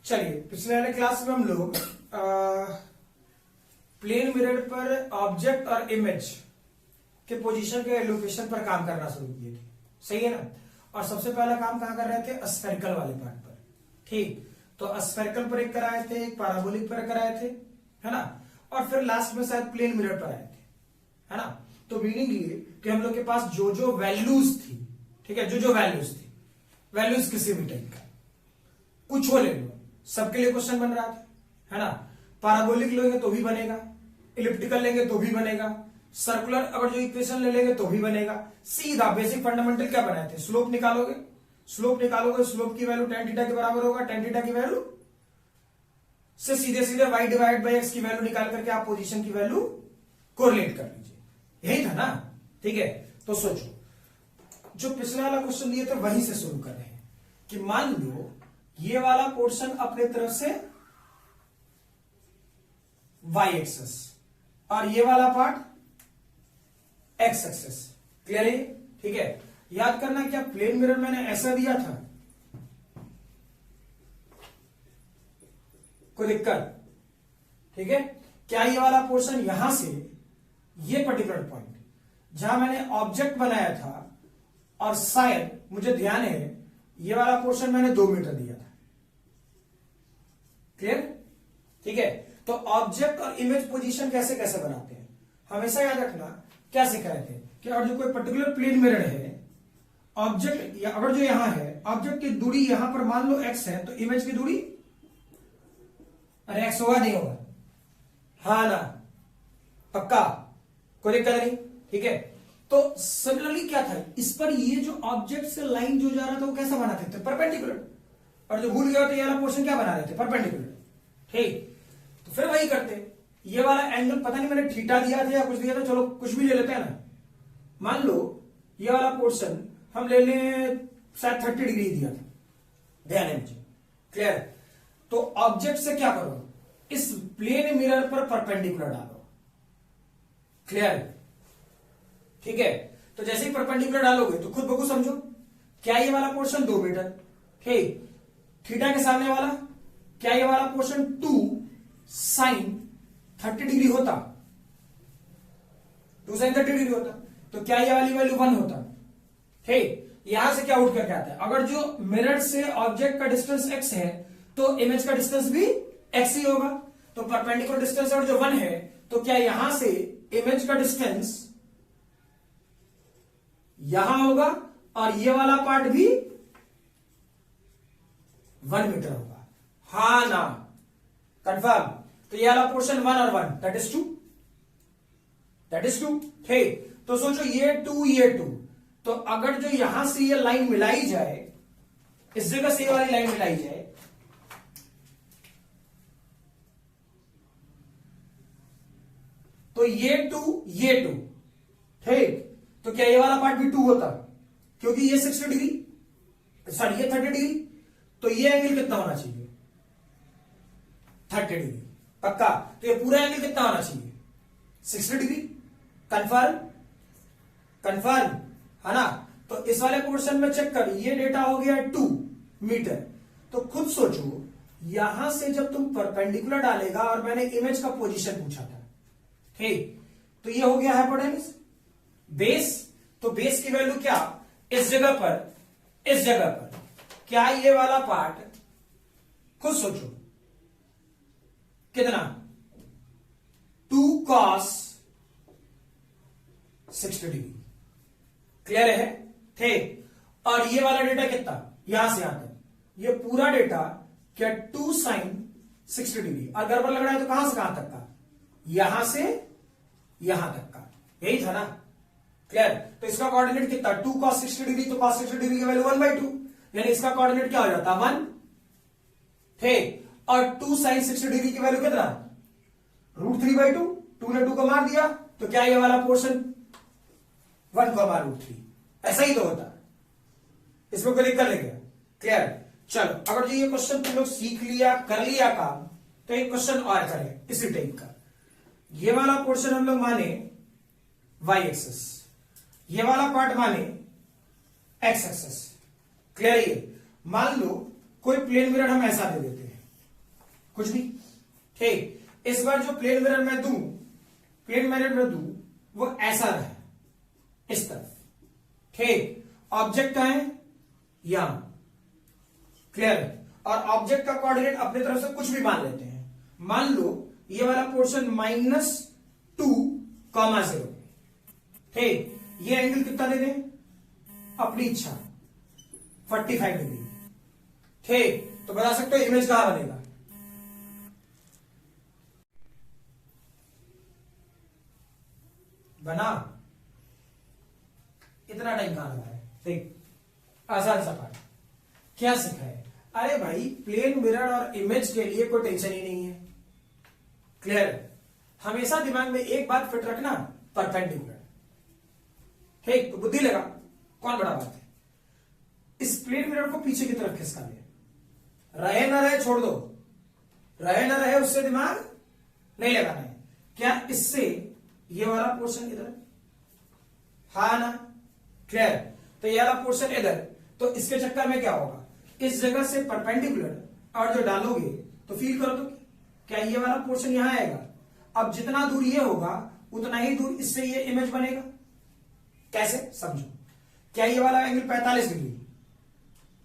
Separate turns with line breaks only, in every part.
चलिए, पिछले वाले क्लास में हम लोग प्लेन मिरर पर ऑब्जेक्ट और इमेज के पोजीशन के लोकेशन पर काम करना शुरू किए थे। सही है ना। और सबसे पहला काम कहां कर रहे थे? स्फेरिकल वाले पार्ट पर। ठीक, तो स्फेरिकल पर एक कराए थे, एक पैराबोलिक पर कराए थे, है ना। और फिर लास्ट में शायद प्लेन मिरर पर आए थे, है ना। तो मीनिंग ये कि हम लोग के पास जो जो वैल्यूज थी, ठीक है, जो जो वैल्यूज थी, वैल्यूज किसी भी टाइप का कुछ हो ले लो, सबके लिए क्वेश्चन बन रहा था, है ना। पैराबोलिक लेंगे तो भी बनेगा, इलिप्टिकल लेंगे तो भी बनेगा, सर्कुलर अगर जो इक्वेशन ले लेंगे तो भी बनेगा। सीधा बेसिक फंडामेंटल क्या बनाए थे? स्लोप निकालोगे, स्लोप निकालोगे, स्लोप की वैल्यू tan थीटा के बराबर होगा, tan थीटा की वैल्यू से सीधे सीधे y डिवाइड बाई x की वैल्यू निकाल करके आप पोजीशन की वैल्यू कोरिलेट कर लीजिए। यही था ना। ठीक है, तो सोचो, जो पिछले वाला क्वेश्चन दिए थे वहीं से शुरू कर रहे हैं कि मान लो ये वाला पोर्शन अपने तरफ से y एक्सेस और ये वाला पार्ट x एक्सेस। क्लियर है? ठीक है, याद करना क्या प्लेन मिरर मैंने ऐसा दिया था, कोई दिक्कत? ठीक है, क्या ये वाला पोर्शन यहां से ये पर्टिकुलर पॉइंट जहां मैंने ऑब्जेक्ट बनाया था, और शायद मुझे ध्यान है ये वाला पोर्शन मैंने 2 मीटर दिया था। क्लियर? ठीक है, तो ऑब्जेक्ट और इमेज पोजीशन कैसे कैसे बनाते हैं हमेशा याद रखना। क्या सिखाए थे कि अगर जो कोई पर्टिकुलर प्लेन मिरर है, ऑब्जेक्ट अगर जो यहां है, ऑब्जेक्ट की दूरी यहां पर मान लो x है, तो इमेज की दूरी, अरे x होगा नहीं होगा? हाँ ना, पक्का, कोई दिक्कत नहीं। ठीक है, तो सिमिलरली क्या था, इस पर ये जो ऑब्जेक्ट से लाइन जो जा रहा था वो कैसा बनाते थे? परपेंडिकुलर। और जो भूल गया तो ये वाला पोर्शन क्या बना रहे थे? परपेंडिकुलर। ठीक, तो फिर वही करते, ये वाला एंगल पता नहीं मैंने थीटा दिया था या कुछ दिया था, चलो कुछ भी ले लेते हैं ना। मान लो ये वाला पोर्शन हम ले लें, शायद 30 डिग्री दिया था, ध्यान है मुझे। क्लियर? तो ऑब्जेक्ट से क्या करो, इस प्लेन मिरर पर परपेंडिकुलर डालो। क्लियर? ठीक है, तो जैसे ही परपेंडिकुलर डालोगे तो खुद बखुद समझो, क्या ये वाला पोर्शन 2 मीटर, ठीक, थीटा के सामने वाला, क्या ये वाला पोर्शन 2 साइन 30 डिग्री होता? 2 साइन 30 डिग्री होता, तो क्या ये वाली वैल्यू 1 होता? ठीक, यहां से क्या उठ करके आता है, अगर जो मिरर से ऑब्जेक्ट का डिस्टेंस x है तो इमेज का डिस्टेंस भी x ही होगा। तो परपेंडिकुलर डिस्टेंस और जो 1 है, तो क्या यहां से इमेज का डिस्टेंस यहां होगा और ये वाला पार्ट भी 1 मीटर होगा? हाँ ना, कंफर्म? तो ये वाला पोर्शन 1 और 1 दैट इज 2, दैट इज 2। ठीक, तो सोचो ये 2 ये 2, तो अगर जो यहां से ये लाइन मिलाई जाए, इस जगह से ये वाली लाइन मिलाई जाए, तो ये 2 ये 2, ठीक, तो क्या ये वाला पार्ट भी 2 होता? क्योंकि ये 60 डिग्री, सॉरी ये 30 डिग्री, तो ये एंगल कितना होना चाहिए? 30 डिग्री, पक्का? तो ये पूरा एंगल कितना होना चाहिए? 60 डिग्री। कंफर्म? कंफर्म है ना। तो इस वाले पोर्शन में चेक कर, ये डेटा हो गया 2 मीटर। तो खुद सोचो, यहां से जब तुम परपेंडिकुलर डालेगा, और मैंने इमेज का पोजीशन पूछा था, ठीक, तो ये हो गया हाइपोटेन्यूज, बेस। तो बेस की वैल्यू क्या, इस जगह पर, इस जगह पर क्या ये वाला पार्ट, खुद सोचो कितना, 2 cos 60 डिग्री। क्लियर है? ठीक, और ये वाला डेटा कितना, यहां से यहां तक, ये पूरा डेटा क्या 2 sin 60 डिग्री। और गड़बड़ लग रहा है तो कहां से कहां तक का? यहां से यहां तक का, यही था ना। क्लियर? तो इसका कोऑर्डिनेट कितना, 2 cos 60 डिग्री, तो cos 60 डिग्री की वैल्यू 1/2, यानी इसका कोऑर्डिनेट क्या हो जाता? 1। ठीक, और 2 sin 60 डिग्री की वैल्यू कितना, √3/2। 2 ने 2 को मार दिया, तो क्या ये वाला पोर्शन 1 को मार √3, ऐसा ही तो होता, इसमें कोई दिक्कत नहीं है। क्लियर? चलो, अगर जो ये क्वेश्चन तुम लोग सीख लिया, कर लिया काम, तो एक क्वेश्चन और करें इसी टाइप का। ये वाला पोर्शन हम लोग माने y एक्सेस, ये वाला पार्ट माने x एक्सेस। क्लियर? ये मान लो कोई प्लेन मिरर हम ऐसा दे देते हैं, कुछ भी। ठीक, इस बार जो प्लेन मिरर मैं दूं, प्लेन मिरर में दूं वो ऐसा रहे, इस तरफ। ठीक, ऑब्जेक्ट कहां है, यहां। क्लियर है? और ऑब्जेक्ट का कोऑर्डिनेट अपनी तरफ से कुछ भी मान लेते हैं। मान लो ये वाला पोर्शन -2,0। ठीक, ये एंगल कितना दे दें, अपनी इच्छा 45 डिग्री। ठीक, तो बता सकते हो इमेज कहां बनेगा। बना, इतना टाइम कहां लगा है। ठीक, आसान सा पार्ट। क्या सीखा है, अरे भाई प्लेन मिरर और इमेज के लिए कोई टेंशन ही नहीं है। क्लियर, हमेशा दिमाग में एक बात फिट रखना, परपेंडिकुलर। ठीक, तो बुद्धि लगा, कौन बड़ा बात है। इस प्लेन मिरर को पीछे की तरफ खिसका ले, रहे ना रहे छोड़ दो, रहे ना रहे उससे दिमाग नहीं लगाना है। क्या इससे ये वाला पोर्शन इधर, हाँ ना। क्लियर, तो ये वाला पोर्शन इधर, तो इसके चक्कर में क्या होगा, इस जगह से परपेंडिकुलर और जो डालोगे तो फील करो तो क्या ये वाला पोर्शन यहां आएगा। अब जितना दूर ये होगा उतना ही दूर इससे ये इमेज बनेगा। कैसे, समझो। क्या ये वाला एंगल 45 डिग्री,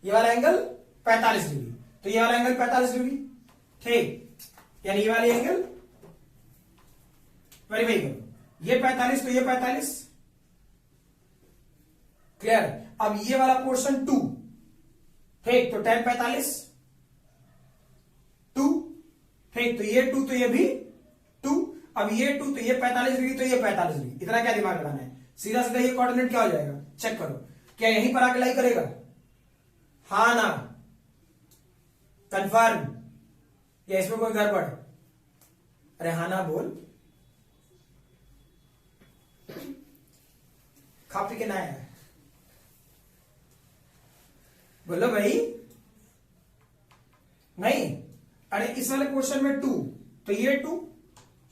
ये वाला एंगल 45 डिग्री, तो ये वाला एंगल 45 डिग्री। ठीक, यानी ये वाली एंगल वेरीफाई करो, ये 45 तो ये 45। क्लियर, अब ये वाला पोर्शन 2। ठीक, तो tan 45 2। ठीक, तो ये 2 तो ये भी 2। अब ये 2 तो ये 45 डिग्री, तो ये 45 डिग्री। इतना क्या दिमाग लगाना है, सीधा सीधा ये कोऑर्डिनेट क्या हो जाएगा, चेक करो। क्या यहीं पर आके लाई करेगा, हाँ ना, कंफर्म, या इसमें कोई गड़बड़। अरे हाँ ना बोल, खा पी के ना है, बोलो भाई। नहीं, अरे इस वाले पोर्शन में 2, तो ये 2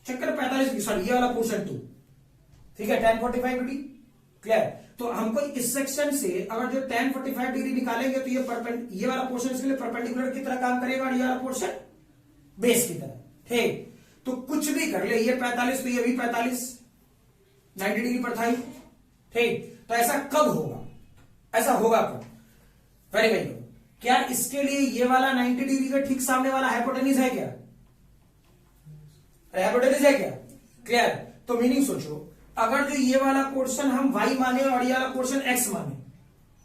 चक्कर 45, सॉरी ये वाला पोर्शन 2। ठीक है, tan 45 डिग्री। क्लियर, तो हमको इस सेक्शन से अगर जो tan 45 डिग्री निकालेंगे तो ये वाला पोर्शन इसके लिए परपेंडिकुलर की तरह काम करेगा और ये वाला पोर्शन बेस की तरह। ठीक, तो कुछ भी कर ले, ये 45 तो ये भी 45, 90 डिग्री पर था ही। ठीक, तो ऐसा कब होगा, ऐसा होगा कब, वेरीफाई करो। क्या इसके लिए ये वाला 90 डिग्री का ठीक सामने वाला हाइपोटेन्यूज है क्या, हाइपोटेन्यूज है क्या। क्लियर, तो मीनिंग सोचो, अगर जो ये वाला पोर्शन हम y माने और ये वाला पोर्शन x माने,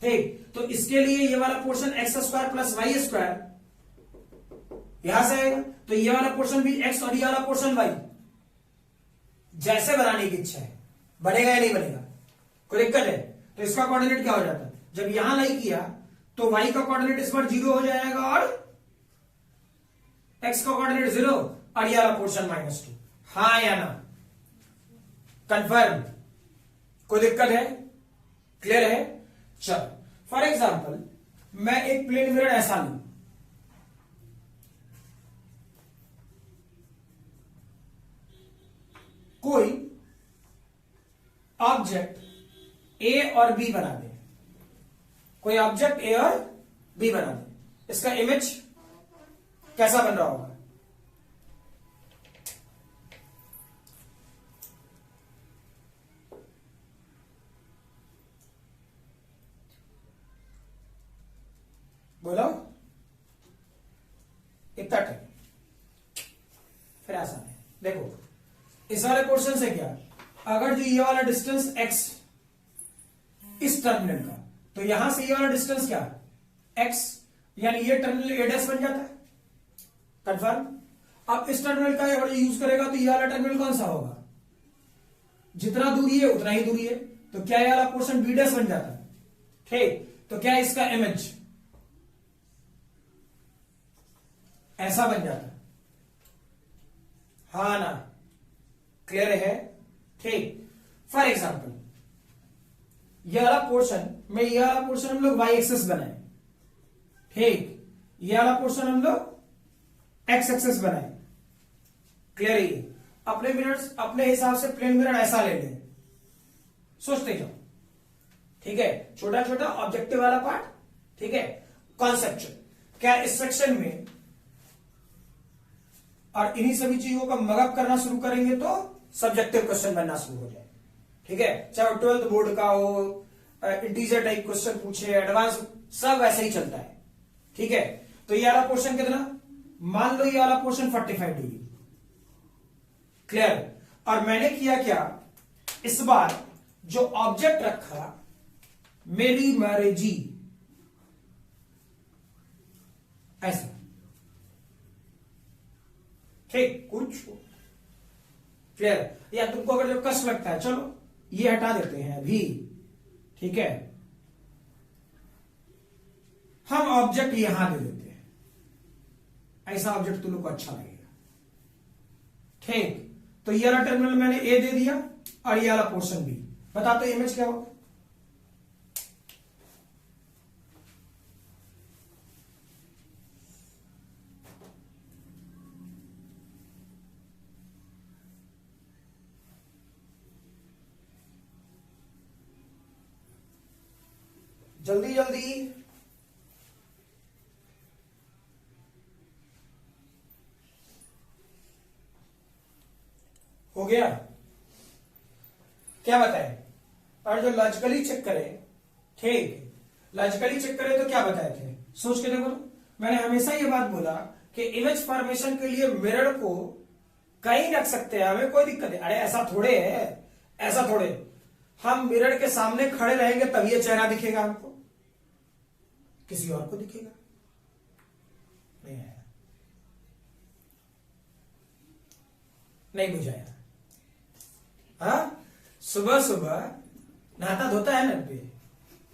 ठीक, तो इसके लिए ये वाला पोर्शन x² प्लस y² यहां से आएगा, तो ये वाला पोर्शन भी x और ये वाला पोर्शन y। जैसे बनाने की इच्छा है, बनेगा या नहीं बनेगा, कोई दिक्कत है। तो इसका कोऑर्डिनेट क्या हो जाता है, जब यहां लाई किया तो y का कोऑर्डिनेट इस बार 0 हो जाएगा और x का कोऑर्डिनेट 0 और ये वाला पोर्शन -2। हाँ या ना, कंफर्म, कोई दिक्कत है, क्लियर है। चलो फॉर एग्जांपल मैं एक प्लेन मिरर ऐसा लूं, कोई ऑब्जेक्ट ए और बी बना दे, कोई ऑब्जेक्ट ए और बी बना दे, इसका इमेज कैसा बन रहा होगा। बोलो, इतना टाइम, फिर आसान है। देखो इस वाले पोर्शन से क्या, अगर जो ये वाला डिस्टेंस x इस टर्मिनल का, तो यहां से ये वाला डिस्टेंस क्या x, यानी ये टर्मिनल a' बन जाता है, कंफर्म। अब इस टर्मिनल का अगर यूज करेगा तो ये वाला टर्मिनल कौन सा होगा, जितना दूरी है उतना ही दूरी है, तो क्या ये वाला पोर्शन b' बन जाता है। ठीक, तो क्या इसका इमेज ऐसा बन जाता है, हाँ ना, क्लियर है। ठीक, फॉर एग्जांपल ये वाला पोर्शन में, ये वाला पोर्शन हम लोग y एक्सेस बनाए, ठीक, ये वाला पोर्शन हम लोग x एक्सेस बनाए, क्लियर है। अपने मिनट्स अपने हिसाब से प्लेन मिरर ऐसा ले लें, सोचते जाओ, ठीक है, छोटा छोटा ऑब्जेक्टिव वाला पार्ट। ठीक है, कॉन्सेप्चुअल, क्या इस सेक्शन में और इन्हीं सभी चीजों का मगअप करना शुरू करेंगे तो सब्जेक्टिव क्वेश्चन बनना शुरू हो जाए। ठीक है, चाहे 12th बोर्ड का हो, इंटीजर टाइप क्वेश्चन पूछे, एडवांस, सब ऐसे ही चलता है। ठीक है, तो ये वाला पोर्शन कितना, मान लो ये वाला पोर्शन 45 डिग्री, क्लियर। और मैंने किया क्या, इस बार जो ऑब्जेक्ट रखा मेरी मैरिजी, ऐसा, ठीक, कुछ क्लियर। या तुमको अगर जो कष्ट लगता है, चलो ये हटा देते हैं अभी, ठीक है, हम ऑब्जेक्ट यहां दे देते हैं, ऐसा ऑब्जेक्ट तुम लोग को अच्छा लगेगा। ठीक, तो ये वाला टर्मिनल मैंने ए दे दिया और ये वाला पोर्शन बी। बता तो इमेज क्या होगा, जल्दी जल्दी, हो गया, क्या बताए। और जो लॉजिकली चेक करे, ठीक, लॉजिकली चेक करे तो क्या बताए थे, सोच के देखो। मैंने हमेशा ये बात बोला कि इमेज फॉर्मेशन के लिए मिरर को कहीं रख सकते हैं, हमें कोई दिक्कत नहीं। अरे ऐसा थोड़े है, ऐसा थोड़े, हम मिरर के सामने खड़े रहेंगे तब ये चेहरा दिखेगा हमको, किसी और को दिखेगा नहीं है, नहीं बुझाया। हाँ, सुबह सुबह नहाता धोता है ना,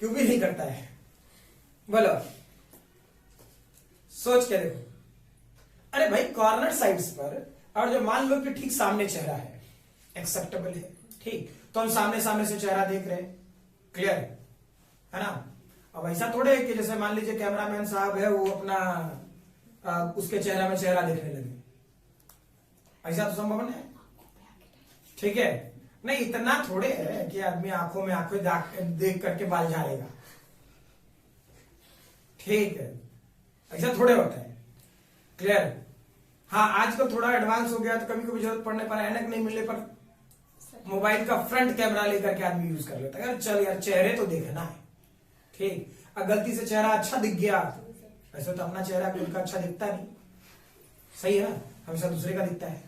क्यों भी नहीं करता है, बोलो, सोच के देखो। अरे भाई, कॉर्नर साइड्स पर, और जो मान लो कि ठीक सामने चेहरा है, एक्सेप्टेबल है, ठीक, तो हम सामने सामने से चेहरा देख रहे हैं, क्लियर है ना। अब ऐसा थोड़े कि जैसे मान लीजिए कैमरामैन साहब है, वो अपना उसके चेहरा में चेहरा देखने लगे, ऐसा तो संभव नहीं है। ठीक है, नहीं, इतना थोड़े है कि आदमी आंखों में आंखें देख करके बाल झाड़ेगा, ठीक है, ऐसा थोड़े होता है, क्लियर। हाँ, आजकल थोड़ा एडवांस हो गया, तो कभी कभी जरूरत पड़ने पर, ऐनक नहीं मिलने पर मोबाइल का फ्रंट कैमरा लेकर के आदमी यूज कर लेता है, चल यार चेहरे तो देखना है, ठीक। अगर गलती से चेहरा अच्छा दिख गया, वैसे तो अपना चेहरा कोई का अच्छा दिखता नहीं, सही है ना, हमेशा दूसरे का दिखता है,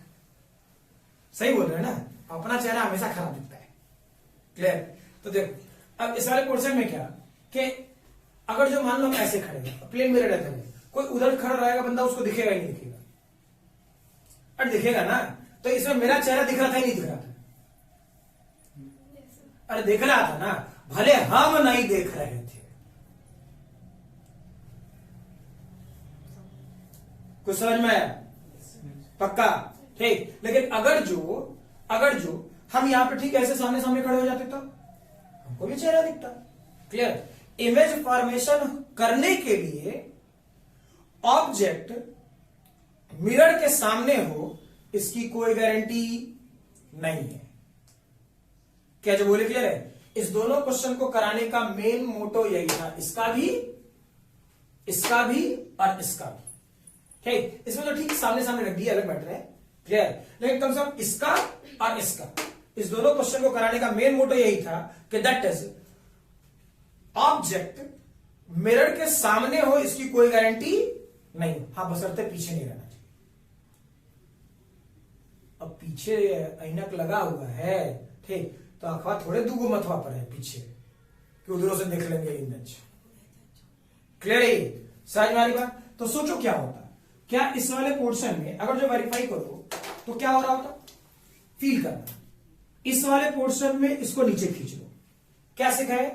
सही बोल रहे हैं ना, अपना चेहरा हमेशा खराब दिखता है, क्लियर। तो देखो, अब इस वाले पोर्शन में क्या कि अगर जो मान लो हम ऐसे खड़े हैं, प्लेन मिरर रहते हैं, कोई उधर खड़ा रहेगा बंदा, उसको दिखेगा ही नहीं दिखेगा, और दिखेगा ना, तो इसमें मेरा चेहरा दिख रहा था ही नहीं दिख रहा था, अरे देख रहा था ना, भले हम नहीं देख रहे थे, कुछ समझ में आया, पक्का, ठीक। लेकिन अगर जो हम यहां पे ठीक ऐसे सामने सामने खड़े हो जाते तो हमको भी चेहरा दिखता, क्लियर। इमेज फॉर्मेशन करने के लिए ऑब्जेक्ट मिरर के सामने हो, इसकी कोई गारंटी नहीं है। क्या जो बोले क्लियर है। इस दोनों क्वेश्चन को कराने का मेन मोटो यही था, इसका भी और इसका भी, ठीक। इसमें तो ठीक सामने सामने रख दिया, अलग मैटर है, क्लियर। लेकिन कम से कम इसका और इसका, इस दोनों क्वेश्चन को कराने का मेन मोटो यही था कि दैट इज ऑब्जेक्ट मिरर के सामने हो, इसकी कोई गारंटी नहीं। हाँ, बशर्ते पीछे नहीं रहना चाहिए। अब पीछे ऐनक लगा हुआ है, ठीक, तो अखबार थोड़े दूगो मथवा पर है पीछे कि उधरों से देख लेंगे इमेज, क्लियर है, समझ में आ रही बात। तो सोचो क्या होता, क्या इस वाले पोर्शन में अगर जो वेरीफाई करो तो क्या हो रहा होता, फील करना, इस वाले पोर्शन में इसको नीचे खींच लो, क्या सिखाए,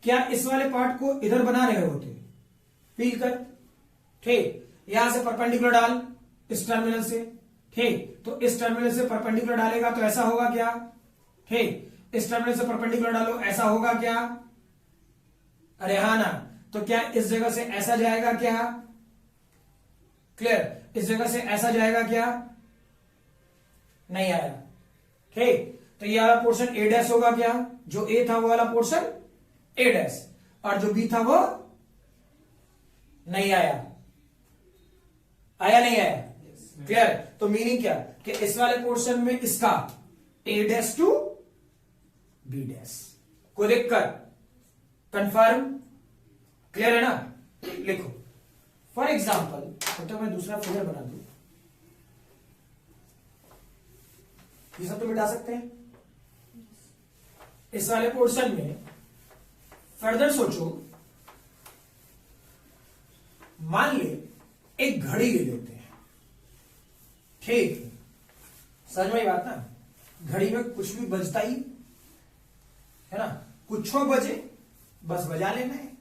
क्या इस वाले पार्ट को इधर बना रहे होते, फील कर, ठीक, यहां से परपेंडिकुलर डाल इस टर्मिनल से, ठीक, तो इस टर्मिनल से परपेंडिकुलर डालेगा तो ऐसा होगा क्या, ठीक, इस टर्मिनल से परपेंडिकुलर डालो, ऐसा होगा क्या, अरे हाँ ना, तो क्या इस जगह से ऐसा जाएगा क्या, क्लियर, इस जगह से ऐसा जाएगा क्या, नहीं आएगा, ठीक। तो ये वाला पोर्शन ए डैश होगा क्या, जो ए था वो वाला पोर्शन ए डैश, और जो बी था वो नहीं आया, आया नहीं आया, क्लियर है? तो मीनिंग क्या कि इस वाले पोर्शन में इसका ए डैश टू बी डैश, कोई दिक्कत? कंफर्म? क्लियर है ना? लिखो फॉर एग्जाम्पल, तो मैं दूसरा फिगर बना दूं, ये सब तो मिटा सकते हैं। इस वाले पोर्शन में फर्दर सोचो, मान ले एक घड़ी ले लेते हैं, ठीक? समझ में बात ना? घड़ी में कुछ भी बजता ही है ना, कुछ बजे बस बजा लेना है,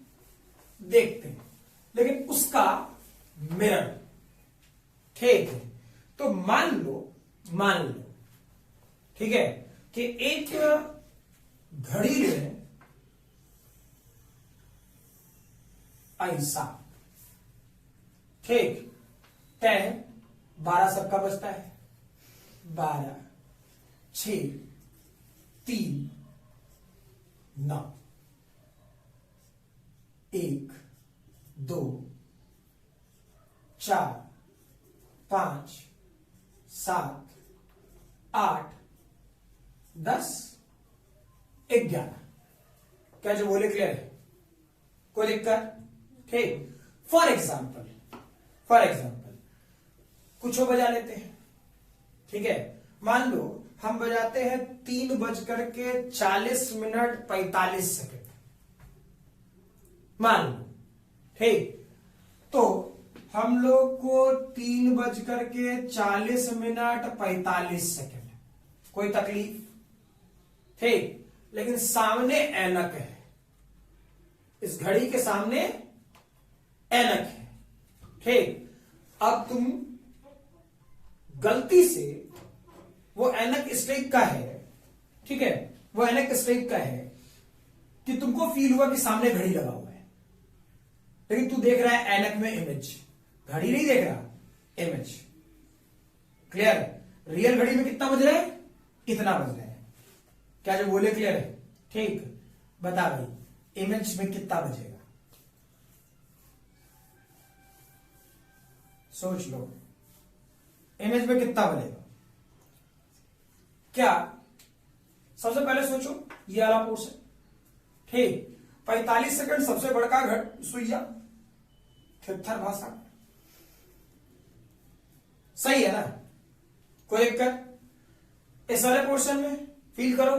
देखते हैं। लेकिन उसका मिरर, ठीक है? तो मान लो ठीक है कि एक घड़ी ले ऐसा, ठीक? तय 12 सबका बजता है, 12, 6, 3, 9, 1, 2, 4, 5, 7, 8, 10, 11। क्या जो बोले क्लियर है? कोई दिक्कत? ठीक। फॉर एग्जाम्पल कुछ बजा लेते हैं, ठीक है? मान लो हम बजाते हैं 3:40 मान लो, ठीक? तो हम लोग को 3:40 कोई तकलीफ? ठीक। लेकिन सामने ऐनक है, इस घड़ी के सामने ऐनक है, ठीक? अब तुम गलती से, वो ऐनक इस टाइप का है, ठीक है? वो ऐनक इस टाइप का है कि तुमको फील हुआ कि सामने घड़ी लगा हुआ है, लेकिन तू देख रहा है ऐनक में इमेज, घड़ी नहीं देख रहा, इमेज। क्लियर है? रियल घड़ी में कितना बज रहा है? इतना बज रहा है। क्या जो बोले क्लियर है? ठीक। बता भाई, इमेज में कितना बजेगा? सोच लो, इमेज में कितना बजेगा? क्या सबसे पहले सोचो, ये वाला पोर्शन, ठीक? 45 सेकंड सबसे बड़का घट सुइया, थिरथर भाषा, सही है ना? कोई दिक्कत? इस वाले पोर्शन में फील करो,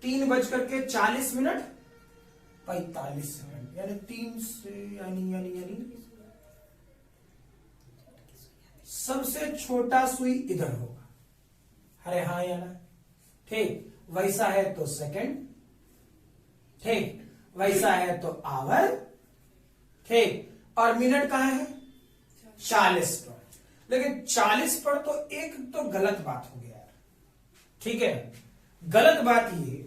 3:40 यानी 3 से यानी सबसे छोटा सुई इधर होगा। अरे हाँ या ना? ठीक। वैसा है तो सेकंड, ठीक? वैसा है तो आवर, ठीक? और मिनट कहां है? 40 पर। लेकिन 40 पर तो एक तो गलत बात हो गया यार, ठीक है? गलत बात ये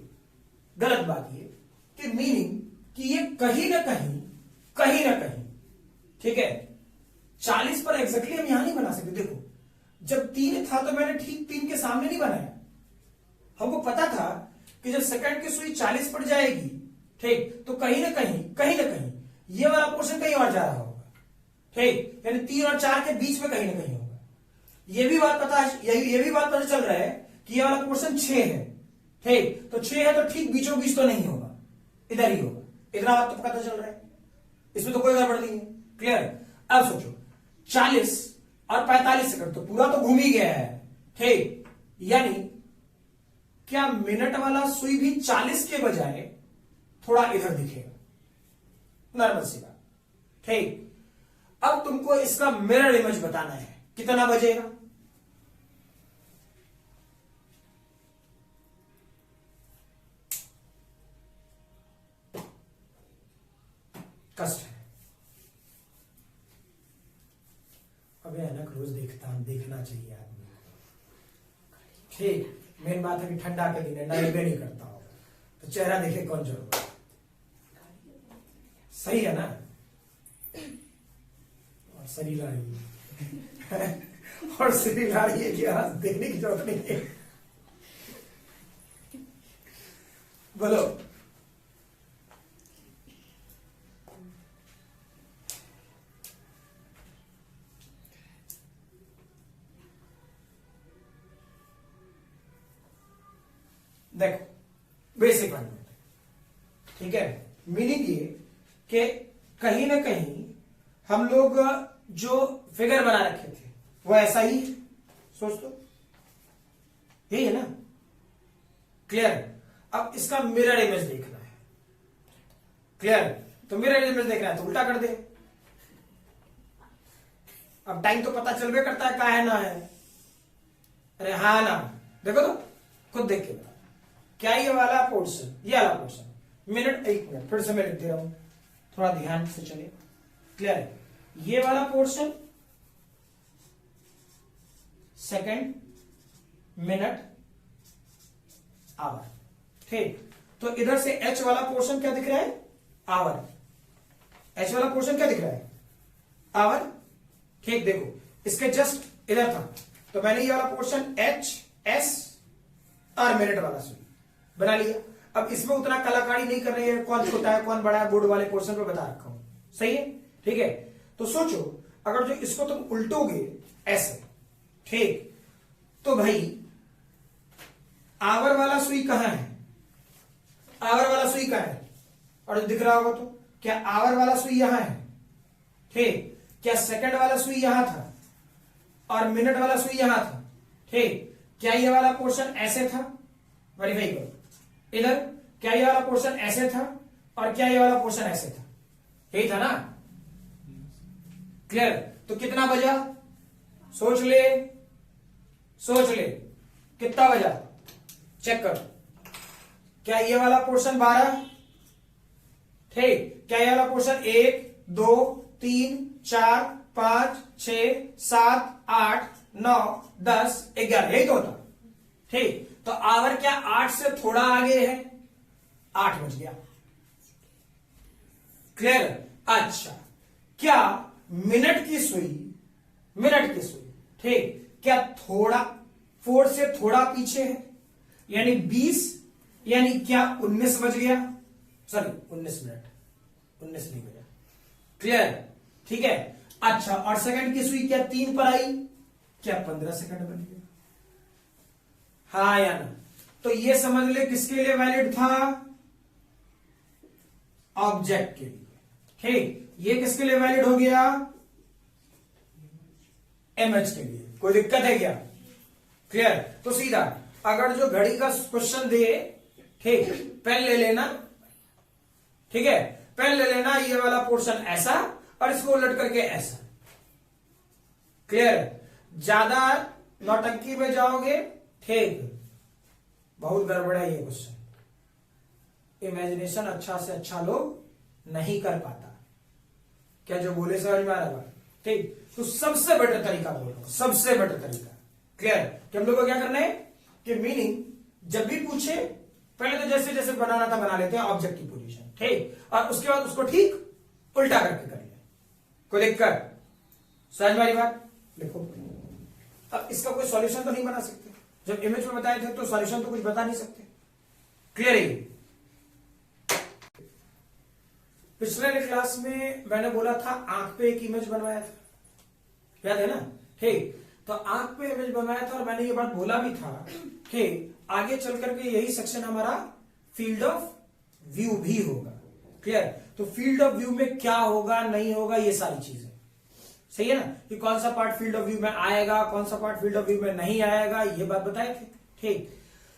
कि मीनिंग कि ये कहीं ना कहीं, ठीक है? 40 पर एग्जैक्टली हम यहां नहीं बना सकते। देखो, जब 3 था तो मैंने ठीक 3 के सामने नहीं बनाया, हमको पता था कि जब सेकंड की सुई 40 पर जाएगी, ठीक, तो कहीं ना कहीं ये वाला पोर्शन कहीं और जा रहा होगा, ठीक? यानी 3 और 4 के बीच में कहीं ना कहीं होगा। ये भी बात पता चल रहा है कि ये वाला पोर्शन 6 है, ठीक? तो 6 है तो ठीक बीचों बीच तो नहीं होगा, इधर ही होगा। इतना बात तो पता चल रहा है, इसमें तो कोई गड़बड़ नहीं है। क्लियर? अब सोचो, 40 और 45 सेकंड तो पूरा तो घूम ही गया है, ठीक? यानी क्या मिनट वाला सुई भी 40 के बजाय थोड़ा इधर दिखेगा? नॉर्मल सी बात, ठीक? अब तुमको इसका मिरर इमेज बताना है, कितना बजेगा? कष्ट है। अबे ऐनक रोज देखना चाहिए आदमी, ठीक? मेन बात है कि ठंडा के दिन है, नाइबे नहीं करता होगा, तो चेहरा देखे कौन जरूरत है? सही है ना? और शरीर आ रही है और शरीर आ रही है कि हाँ, देखने की जरूरत नहीं है। बोलो, कहीं ना कहीं हम लोग जो फिगर बना रखे थे वो ऐसा ही है, सोच लो, यही है ना। क्लियर। अब इसका मिरर इमेज देखना है। क्लियर। तो मिरर इमेज देखना है तो उल्टा कर दे। अब टाइम तो पता चलवे करता है, कहा है ना है। अरे हाँ ना, देखो तो खुद देख के बता क्या ये वाला पोर्शन, ये वाला पोर्शन, मिनट, एक मिनट फिर से मैं लिख दे रहा हूं, थोड़ा ध्यान से चलिए। क्लियर है। ये वाला पोर्शन सेकंड, मिनट, आवर। ठीक। तो इधर से एच वाला पोर्शन क्या दिख रहा है? आवर। एच वाला पोर्शन क्या दिख रहा है? आवर। ठीक। देखो इसके जस्ट इधर था तो मैंने ये वाला पोर्शन एच एस और मिनट वाला सुन बना लिया। अब इसमें उतना कलाकारी नहीं कर रही है, कौन छोटा है कौन बड़ा है, बोर्ड वाले पोर्शन पे बता रखा हूं। सही है। ठीक है। तो सोचो अगर जो इसको तुम उल्टोगे ऐसे, ठीक, तो भाई आवर वाला सुई कहां है? आवर वाला सुई कहां है? और दिख रहा होगा तो क्या आवर वाला सुई यहां है? ठीक। क्या सेकंड वाला सुई यहां था और मिनट वाला सुई यहां था? ठीक। क्या ये वाला पोर्शन ऐसे था? वेरीफाई करो। इधर क्या ये वाला पोर्शन ऐसे था और क्या ये वाला पोर्शन ऐसे था? यही था ना। क्लियर। तो कितना बजा? सोच ले, सोच ले कितना बजा, चेक करो। क्या ये वाला पोर्शन 12? ठीक। क्या ये वाला पोर्शन 1 2 3 4 5 6 7 8 9 10 11, यही तो होता। ठीक। तो आवर क्या 8 से थोड़ा आगे है? 8 बज गया। क्लियर। अच्छा, क्या मिनट की सुई, मिनट की सुई, ठीक, क्या थोड़ा 4 से थोड़ा पीछे है? यानी 20, यानी क्या 19 बज गया? सॉरी 19 मिनट, 19 नहीं बजा। क्लियर। ठीक है। अच्छा, और सेकंड की सुई क्या 3 पर आई? क्या 15 सेकंड बन गया? हाँ या ना? तो ये समझ ले किसके लिए वैलिड था? ऑब्जेक्ट के लिए। ठीक। ये किसके लिए वैलिड हो गया? इमेज के लिए। कोई दिक्कत है क्या? क्लियर। तो सीधा अगर जो घड़ी का क्वेश्चन दे, ठीक, पेन ले लेना, ठीक है, पेन ले लेना, ये वाला पोर्शन ऐसा और इसको उलट करके ऐसा। क्लियर। ज्यादा नौटंकी में जाओगे, ठीक, बहुत गड़बड़ है ये क्वेश्चन। इमेजिनेशन अच्छा से अच्छा लोग नहीं कर पाता। क्या जो बोले समझ में आ रहा? ठीक। तो सबसे बेटर तरीका बोल रहा हूं, सबसे बेटर तरीका। क्लियर। कि हम लोग को क्या करना है कि मीनिंग जब भी पूछे पहले तो जैसे जैसे बनाना था बना लेते हैं ऑब्जेक्ट की पोजीशन, ठीक, और उसके बाद उसको ठीक उल्टा करके कर ले। कोई दिक्कत? समझ में आई बात? लिखो। अब इसका कोई सॉल्यूशन तो नहीं बना सकते, जब इमेज में बताए थे तो सॉल्यूशन तो कुछ बता नहीं सकते। क्लियर है? पिछले क्लास में मैंने बोला था आंख पे एक इमेज बनवाया था, याद है ना? ठीक। तो आंख पे इमेज बनवाया था और मैंने ये बात बोला भी था कि आगे चल करके यही सेक्शन हमारा फील्ड ऑफ व्यू भी होगा। क्लियर। तो फील्ड ऑफ व्यू में क्या होगा नहीं होगा ये सारी चीजें, सही है ना, कि कौन सा पार्ट फील्ड ऑफ व्यू में आएगा, कौन सा पार्ट फील्ड ऑफ व्यू में नहीं आएगा, ये बात बताए थे। ठीक।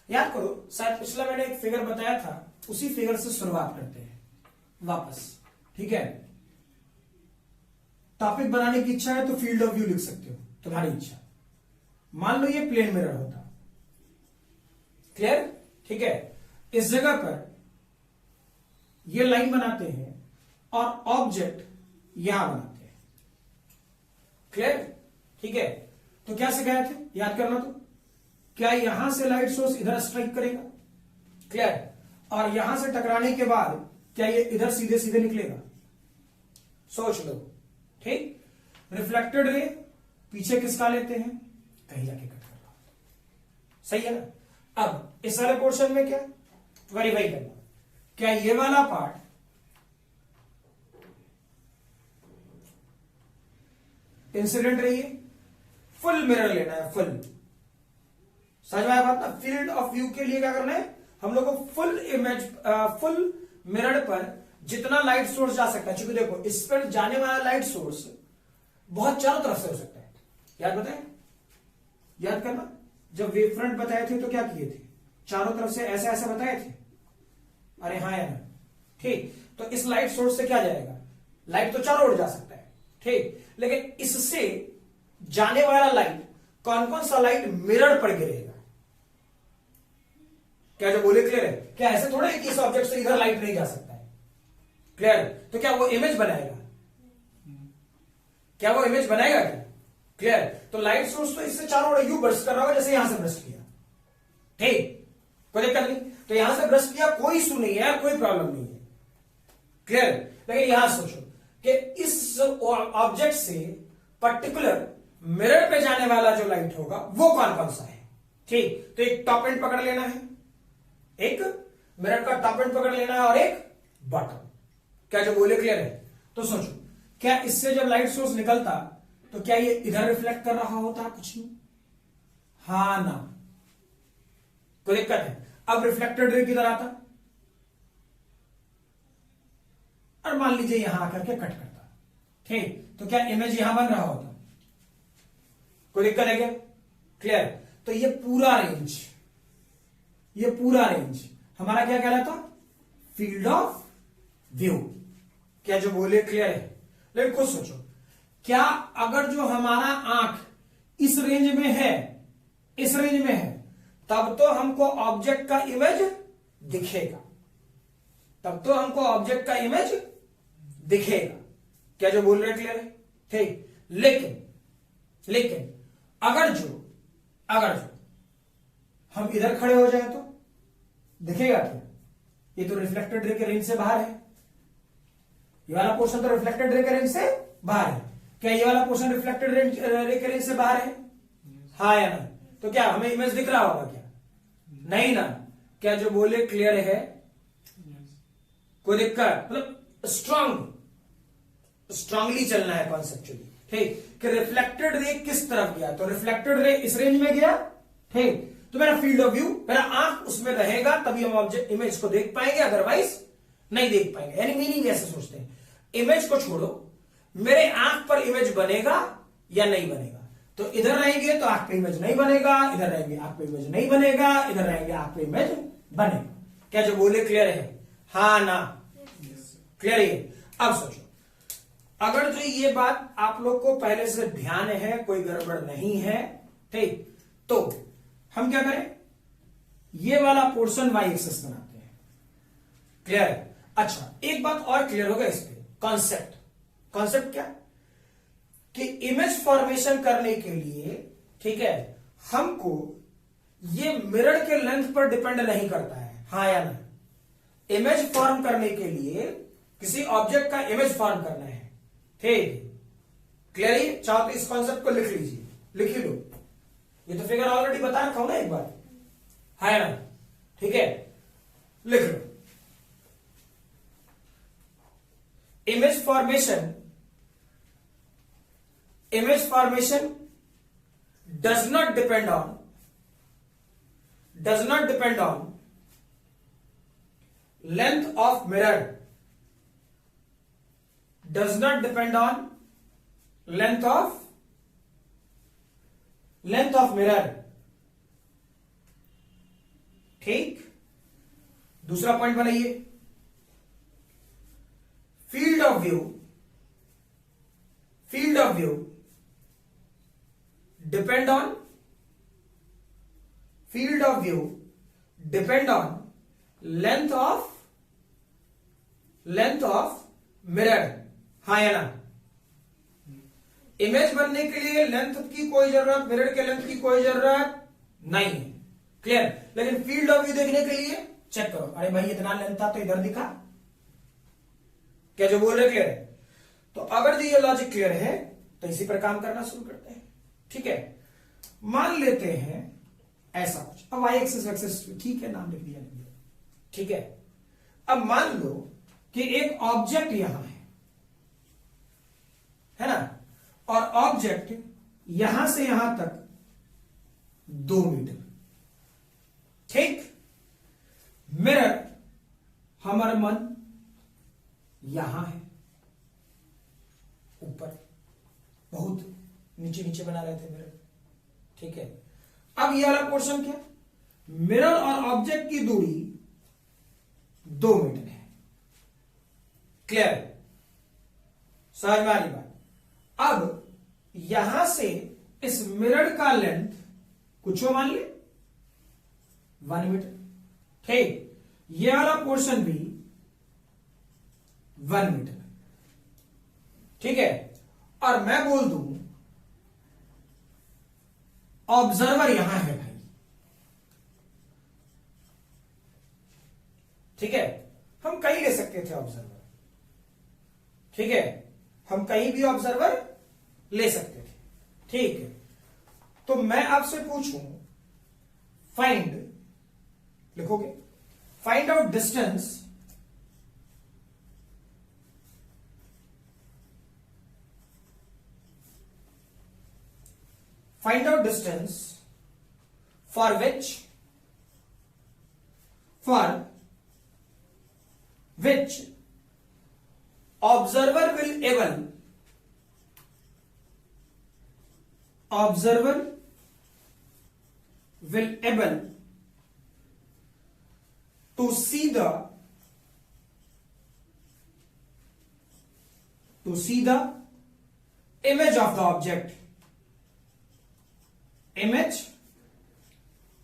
याद करो, शायद पिछला मैंने एक फिगर बताया था, उसी फिगर से शुरुआत करते हैं वापस। ठीक है। टॉपिक बनाने की इच्छा है तो फील्ड ऑफ व्यू लिख सकते हो, तुम्हारी इच्छा। मान लो ये प्लेन मिरर होता। क्लियर। ठीक है। इस जगह पर ये लाइन बनाते हैं और ऑब्जेक्ट यहां बनाते हैं। क्लियर। ठीक है। तो क्या सिखाए थे, याद करना। तो क्या यहां से लाइट सोर्स इधर स्ट्राइक करेगा? क्लियर। और यहां से टकराने के बाद क्या ये इधर सीधे सीधे निकलेगा? सोच लो। ठीक। रिफ्लेक्टेड रे पीछे किसका लेते हैं? कहीं जाके कट कर लो। सही है ना? अब इस वाले पोर्शन में क्या वेरीफाई करना, क्या ये वाला पार्ट इंसिडेंट रही है? फुल मिरर लेना है, फुल। समझ में आया बात ना? फील्ड ऑफ व्यू के लिए क्या करना है हम लोग को? फुल इमेज, फुल मिरर पर जितना लाइट सोर्स जा सकता है, क्योंकि देखो इस पर जाने वाला लाइट सोर्स बहुत चारों तरफ से हो सकता है। याद बताए, याद करना, जब वेव फ्रंट बताए थे तो क्या किए थे, चारों तरफ से ऐसे ऐसे बताए थे। अरे हाँ या ना, ठीक। तो इस लाइट सोर्स से क्या जाएगा, लाइट तो चारों ओर जा सकता है, ठीक। लेकिन इससे जाने वाला लाइट, कौन कौन सा लाइट मिरर पर गिरेगा, क्या जो बोले क्लियर है? क्या ऐसे थोड़ा है कि इस ऑब्जेक्ट से इधर लाइट नहीं जा सकता है, क्लियर है? तो क्या वो इमेज बनाएगा, क्या वो इमेज बनाएगा क्या, क्लियर? तो लाइट सोर्स तो इससे चारों ओर यू ब्रश कर रहा होगा, जैसे यहां से ब्रश किया, ठीक, कोई दिक्कत नहीं। तो यहां से ब्रश किया, कोई इशू नहीं है, कोई प्रॉब्लम नहीं है, क्लियर? लेकिन यहां सोचो कि इस ऑब्जेक्ट से पर्टिकुलर मिरर पे जाने वाला जो लाइट होगा वो कौन कौन सा है, ठीक। तो एक टॉप एंड पकड़ लेना है, एक मिरर का टॉप एंड पकड़ लेना है और एक बॉटम, क्या जो बोले क्लियर है? तो सोचो, क्या इससे जब लाइट सोर्स निकलता तो क्या ये इधर रिफ्लेक्ट कर रहा होता, कुछ नहीं, हाँ ना, कोई दिक्कत है? अब रिफ्लेक्टेड रे किधर आता और मान लीजिए यहां आकर के कट करता, ठीक। तो क्या इमेज यहां बन रहा होता, कोई दिक्कत है क्या, क्लियर? तो ये पूरा रेंज, ये पूरा रेंज हमारा क्या कहलाता, फील्ड ऑफ व्यू, क्या जो बोले क्लियर है? लेकिन खुद सोचो, क्या अगर जो हमारा आंख इस रेंज में है, इस रेंज में है, तब तो हमको ऑब्जेक्ट का इमेज दिखेगा, तब तो हमको ऑब्जेक्ट का इमेज दिखेगा, क्या जो बोल रहे क्लियर है, ठीक। लेकिन अगर जो हम इधर खड़े हो जाए तो दिखेगा क्या, ये तो रिफ्लेक्टेड रे के रेंज से बाहर है, ये वाला पोर्शन तो रिफ्लेक्टेड रे के रेंज से बाहर है, क्या ये वाला पोर्शन रिफ्लेक्टेड रे के रेंज से बाहर है, हाँ या ना? तो क्या हमें इमेज दिख रहा होगा क्या, नहीं ना, क्या जो बोले क्लियर है? कोई दिक्कत, मतलब स्ट्रांगली चलना है कॉन्सेप्चुअली, ठीक। कि रिफ्लेक्टेड रे किस तरफ गया, तो रिफ्लेक्टेड रे इस रेंज में गया, ठीक। तो मेरा फील्ड ऑफ व्यू, मेरा आंख उसमें रहेगा, तभी हम ऑब्जेक्ट इमेज को देख पाएंगे, अदरवाइज नहीं देख पाएंगे। यानी मीनिंग ऐसे सोचते हैं, इमेज को छोड़ो, मेरे आंख पर इमेज बनेगा या नहीं बनेगा। तो इधर रहेंगे तो आंख पे इमेज नहीं बनेगा, इधर रहेंगे आंख पे इमेज नहीं बनेगा, इधर रहेंगे आंख पे इमेज बनेगा, क्या जो बोले क्लियर है, हाँ ना, क्लियर है? अब सोचो, अगर जो ये बात आप लोग को पहले से ध्यान है, कोई गड़बड़ नहीं है, ठीक, तो हम क्या करें, ये वाला पोर्शन वाई एक्सिस बनाते हैं, क्लियर है? अच्छा, एक बात और क्लियर होगा इस पे, कॉन्सेप्ट क्या कि इमेज फॉर्मेशन करने के लिए, ठीक है, हमको ये मिरर के लेंथ पर डिपेंड नहीं करता है, हाँ या ना? इमेज फॉर्म करने के लिए किसी ऑब्जेक्ट का इमेज फॉर्म करना है, ठीक, क्लियर है? चाहो तो इस कॉन्सेप्ट को लिख लीजिए, लिख ही लो, ये तो फिगर ऑलरेडी बता रखा हूं ना एक बार, है ना, ठीक है, लिख लो। Image formation does not depend on length of mirror, does not depend on length of mirror, ठीक। दूसरा पॉइंट बनाइए, field of view depend on length of mirror, हाँ या ना? इमेज बनने के लिए लेंथ की कोई जरूरत, मिरर के लेंथ की कोई जरूरत नहीं है, क्लियर? लेकिन फील्ड ऑफ व्यू देखने के लिए चेक करो, अरे भाई इतना लेंथ था तो इधर दिखा, क्या जो बोल रहे क्लियर है? तो अगर जो ये लॉजिक क्लियर है तो इसी पर काम करना शुरू करते हैं, ठीक है। मान लेते हैं ऐसा कुछ, अब वाई एक्सिस एक्सिस ठीक है, नाम लिख दिया, ठीक है। अब मान लो कि एक ऑब्जेक्ट यहां है ना, और ऑब्जेक्ट यहां से यहां तक 2 मीटर, ठीक। मिरर हमर मन यहां है, ऊपर बहुत नीचे नीचे बना रहे थे मिरर। ठीक है, अब ये वाला पोर्शन क्या, मिरर और ऑब्जेक्ट की दूरी 2 मीटर है। क्लियर, समझ में आ रही बात। अब यहां से इस मिरर का लेंथ कुछ मान ले 1 मीटर। ठीक, ये वाला पोर्शन भी 1 मीटर। ठीक है, और मैं बोल दूं ऑब्जर्वर यहां है भाई। ठीक है, हम कहीं ले सकते थे ऑब्जर्वर। ठीक है, हम कहीं भी ऑब्जर्वर ले सकते थे। ठीक है, तो मैं आपसे पूछूं फाइंड, लिखोगे find out distance find out distance for which observer will able to see the image of the object, image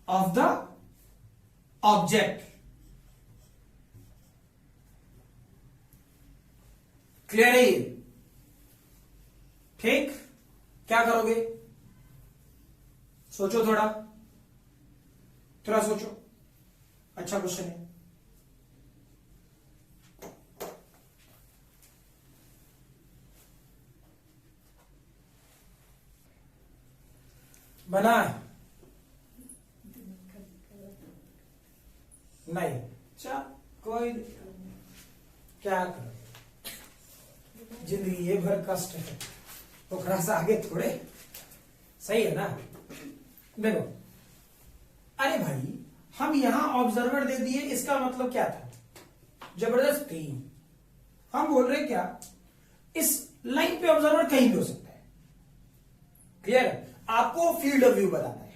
of the object। Clear है ये? ठीक, क्या करोगे, सोचो, थोड़ा सोचो, अच्छा क्वेश्चन है। बना है नहीं, अच्छा कोई क्या करो, जिंदगी ये भर कष्ट है तो थोड़ा सा आगे थोड़े, सही है ना। देखो, अरे भाई हम यहां ऑब्जर्वर दे दिए, इसका मतलब क्या था, जबरदस्ती हम बोल रहे क्या, इस लाइन पे ऑब्जर्वर कहीं भी हो सकता है। क्लियर, आपको फील्ड ऑफ व्यू बताना है।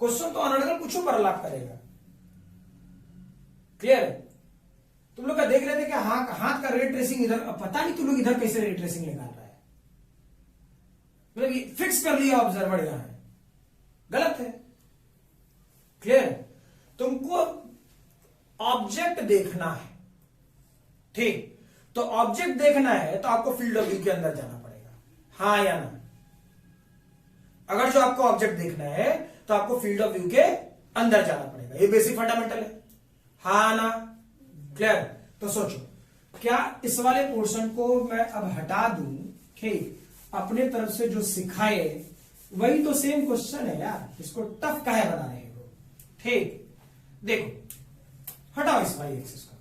क्वेश्चन तो अनर्गल कुछ पर लाभ करेगा। क्लियर, तुम लोग का देख रहे थे कि हाथ का रे ट्रेसिंग इधर, पता नहीं तुम लोग इधर कैसे रे ट्रेसिंग निकाल रहा है, मतलब फिक्स कर लिया ऑब्जर्वर यहां है, गलत है। क्लियर, तुमको ऑब्जेक्ट देखना है। ठीक, तो ऑब्जेक्ट देखना है तो आपको फील्ड ऑफ व्यू के अंदर जाना पड़ेगा, हाँ या ना। अगर जो आपको ऑब्जेक्ट देखना है तो आपको फील्ड ऑफ व्यू के अंदर जाना पड़ेगा, ये बेसिक फंडामेंटल है, हाँ ना। क्लियर, तो सोचो, क्या इस वाले पोर्शन को मैं अब हटा दूं, ठीक, अपने तरफ से जो सिखाए वही तो सेम क्वेश्चन है यार, इसको टफ काहे बना रहे हो। ठीक, देखो हटाओ इस वाई एक्सिस को,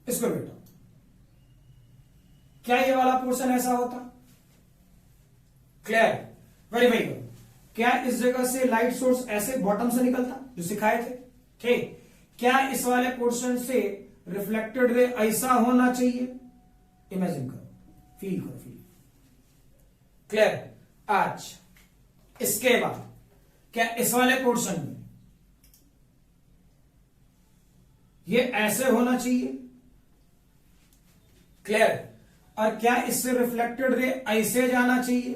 इसको बेटा, क्या ये वाला पोर्शन ऐसा होता, क्लियर, वेरीफाई करो, क्या इस जगह से लाइट सोर्स ऐसे बॉटम से निकलता जो सिखाए थे। ठीक, क्या इस वाले पोर्शन से रिफ्लेक्टेड रे ऐसा होना चाहिए, इमेजिन करो, फील करो, फील। क्लियर, आज इसके बाद क्या इस वाले पोर्शन में ये ऐसे होना चाहिए, क्लियर, और क्या इससे रिफ्लेक्टेड रे ऐसे जाना चाहिए,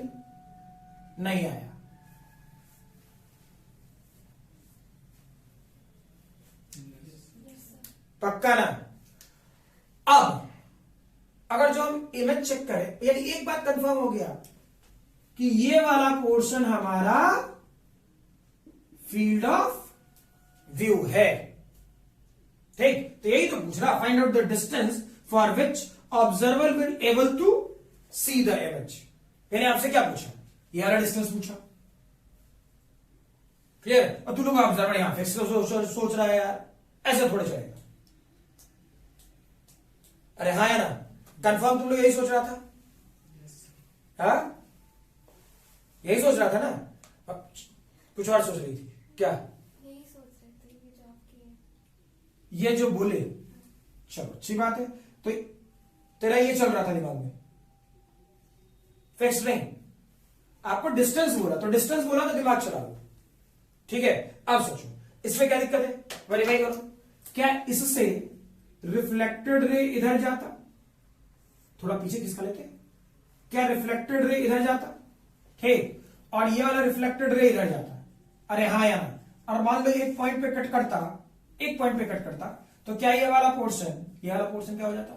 नहीं आया। पक्का ना। अब अगर जो हम इमेज चेक करें, यानी एक बात कंफर्म हो गया कि ये वाला पोर्शन हमारा फील्ड ऑफ व्यू है। ठीक, तो यही तो पूछ रहा, find out the distance for which observer will able to see the image. यानी आपसे क्या पूछा, ये वाला डिस्टेंस पूछा। क्लियर, और तू लोग ऑब्जर्वर यहां फिक्स सोच रहा है यार, ऐसे थोड़े चलेगा। अरे हाँ या ना, कंफर्म तुम लोग यही सोच रहा था, हाँ यही सोच रहा था ना, कुछ और सोच रही थी क्या,
यही सोच रहे थे, ये जो आपकी
ये जो बोले चलो अच्छी बात है। तो तेरा ये चल रहा था दिमाग में, फिक्स्ड नहीं, आपको डिस्टेंस बोला तो डिस्टेंस बोला तो दिमाग चला लो, ठीक है। अब सोचो इसमें क्या दिक्कत है, वेरीफाई करो। क्या इससे रिफ्लेक्टेड रे इधर जाता, थोड़ा पीछे खिसका लेते हैं, क्या रिफ्लेक्टेड रे इधर जाता, ठीक, और ये वाला रिफ्लेक्टेड रे इधर जाता, अरे हाँ या ना। और मान लो एक पॉइंट पे कट करता, एक पॉइंट पे कट करता, तो क्या ये वाला पोर्शन, ये वाला पोर्शन क्या हो जाता,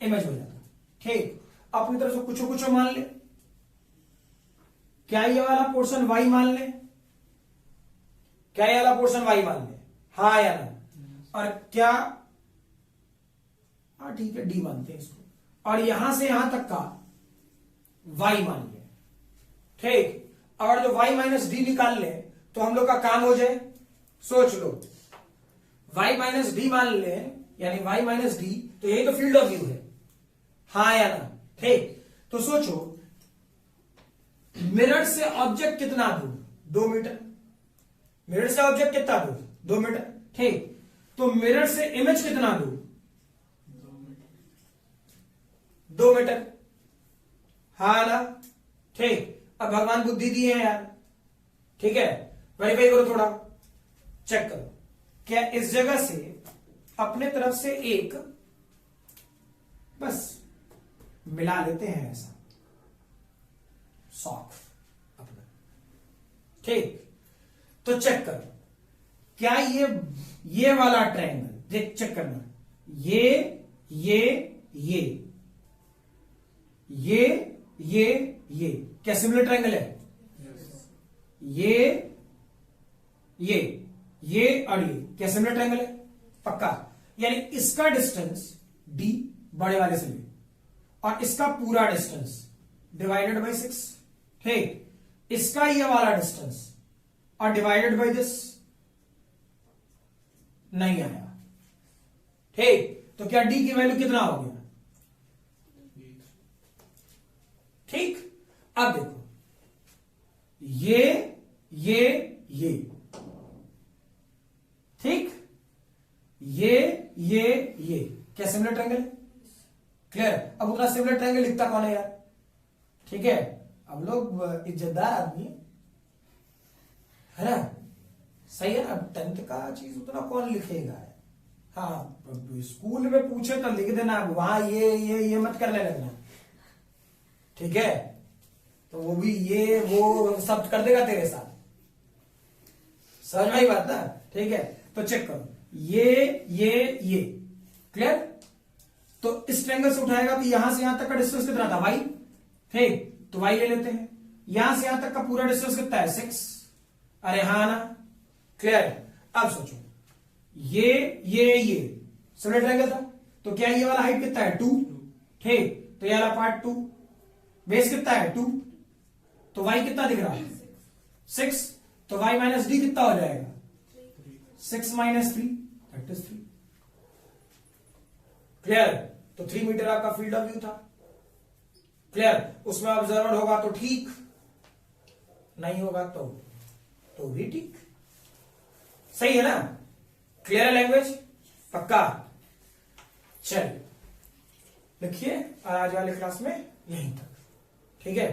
इमेज हो जाता, ठीक। अपनी तरफ से कुछ कुछ मान ले, क्या ये वाला पोर्शन वाई मान ले, क्या ये वाला पोर्शन वाई मान ले, हाँ या ना। और क्या, हाँ ठीक है डी मानते हैं इसको, और यहां से यहां तक का वाई मान लिया, ठीक। और जो y माइनस डी निकाल ले तो हम लोग का काम हो जाए। सोच लो y माइनस डी मान ले, यानी y माइनस डी, तो यही तो फील्ड ऑफ व्यू है, हाँ या ना, ठीक। तो सोचो मिरर से ऑब्जेक्ट कितना दूर, 2 मीटर, मिरर से ऑब्जेक्ट कितना दूर, 2 मीटर, ठीक। तो मिरर से इमेज कितना दूर, 2 मीटर, हाँ ना, ठीक। अब भगवान बुद्धि दिए हैं यार, ठीक है। वेरीफाई करो, थोड़ा चेक करो, क्या इस जगह से अपने तरफ से एक बस मिला लेते हैं ऐसा शौक अपना, ठीक। तो चेक करो क्या ये वाला ट्रायंगल, देख चेक करना, ये क्या सिमिलर ट्रायंगल है, ये और ये क्या सिमिलर ट्रायंगल है, पक्का। यानी इसका डिस्टेंस d बड़े वाले से ले, और इसका पूरा डिस्टेंस डिवाइडेड बाय 6, ठीक। इसका ये वाला डिस्टेंस और डिवाइडेड बाय दिस, नहीं आया, ठीक। तो क्या d की वैल्यू कितना हो गया, ठीक। अब देखो ये ठीक, ये क्या सिमिलर ट्रायंगल है, क्लियर। अब उतना सिमिलर ट्रायंगल लिखता कौन है यार, ठीक है। अब लोग इज्जतदार आदमी है ना, सही है ना। 10th का चीज उतना कौन लिखेगा, हाँ स्कूल में पूछे तो लिख देना, वहां ये मत करने लगना, ठीक है। तो वो भी ये वो सब कर देगा तेरे साथ, समझ में ही बात ना, ठीक है। तो चेक करो ये क्लियर। तो इस ट्रायंगल से उठाएगा तो यहां से यहां तक का डिस्टेंस कितना था, y, ठीक। तो y ले लेते हैं, यहां से यहां तक का पूरा डिस्टेंस कितना है, 6, अरे हाँ ना, क्लियर। अब सोचो ये सिमिलर ट्रायंगल था, तो क्या ये वाला हाइट कितना है, 2, ठीक। तो ये वाला पार्ट 2, बेस कितना है 2, तो y कितना दिख रहा है 6, तो y माइनस डी कितना हो जाएगा, 6 माइनस 3, दैट इज 3, क्लियर। तो 3 मीटर आपका फील्ड ऑफ व्यू था, क्लियर। उसमें ऑब्जर्वर होगा तो ठीक, नहीं होगा तो भी ठीक, सही है ना, क्लियर है लैंग्वेज, पक्का। चलिए लिखिए, और आज वाले क्लास में यहीं तक, ठीक है।